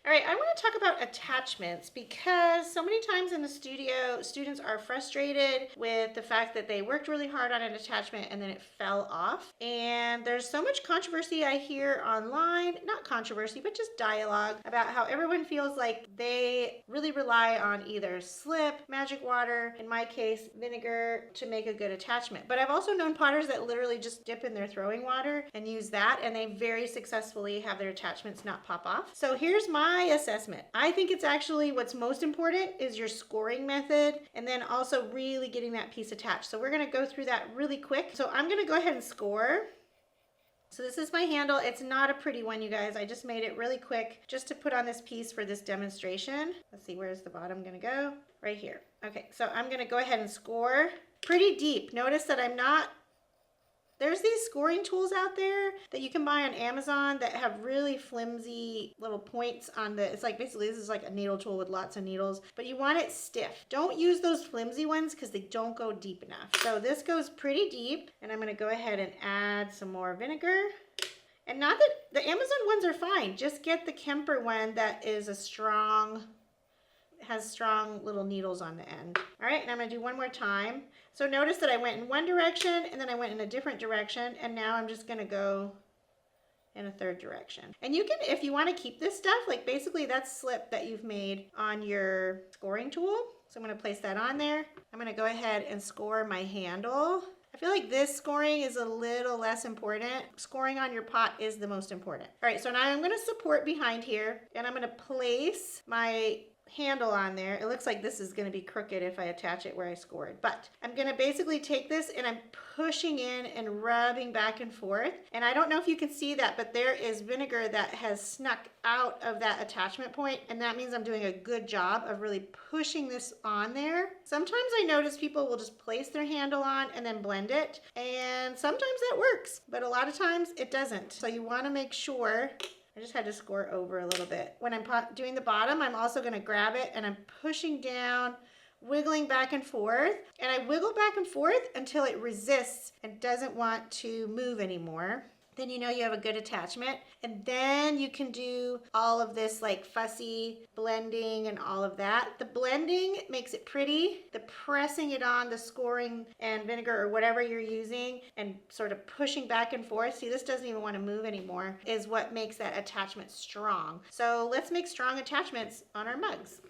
All right, I want to talk about attachments because so many times in the studio, students are frustrated with the fact that they worked really hard on an attachment and then it fell off. And there's so much controversy I hear online, not controversy, but just dialogue about how everyone feels like they really rely on either slip, magic water, in my case, vinegar to make a good attachment. But I've also known potters that literally just dip in their throwing water and use that, and they very successfully have their attachments not pop off. So here's my assessment. I think it's actually what's most important is your scoring method and then also really getting that piece attached. So we're going to go through that really quick. So I'm going to go ahead and score. So this is my handle. It's not a pretty one, you guys. I just made it really quick just to put on this piece for this demonstration. Let's see, where's the bottom going to go? Right here. Okay, so I'm going to go ahead and score pretty deep. Notice that I'm not There's these scoring tools out there that you can buy on Amazon that have really flimsy little points on it's like basically this is like a needle tool with lots of needles, but you want it stiff. Don't use those flimsy ones because they don't go deep enough. So this goes pretty deep, and I'm going to go ahead and add some more vinegar. And not that the Amazon ones are fine, just get the Kemper one that is has strong little needles on the end. All right, and I'm going to do one more time. So notice that I went in one direction and then I went in a different direction, and now I'm just going to go in a third direction. And you can, if you want to keep this stuff, like basically that's slip that you've made on your scoring tool. So I'm going to place that on there. I'm going to go ahead and score my handle. I feel like this scoring is a little less important. Scoring on your pot is the most important. All right, so now I'm going to support behind here, and I'm going to place my handle on there. It looks like this is going to be crooked if I attach it where I scored, but I'm going to basically take this and I'm pushing in and rubbing back and forth. And I don't know if you can see that, but there is vinegar that has snuck out of that attachment point, and that means I'm doing a good job of really pushing this on there. Sometimes I notice people will just place their handle on and then blend it, and sometimes that works, but a lot of times it doesn't. So you want to make sure. I just had to score over a little bit. When I'm doing the bottom, I'm also going to grab it and I'm pushing down, wiggling back and forth. And I wiggle back and forth until it resists and doesn't want to move anymore. Then you know you have a good attachment. And then you can do all of this like fussy blending and all of that. The blending makes it pretty. The pressing it on, the scoring and vinegar or whatever you're using and sort of pushing back and forth, see this doesn't even want to move anymore, is what makes that attachment strong. So let's make strong attachments on our mugs.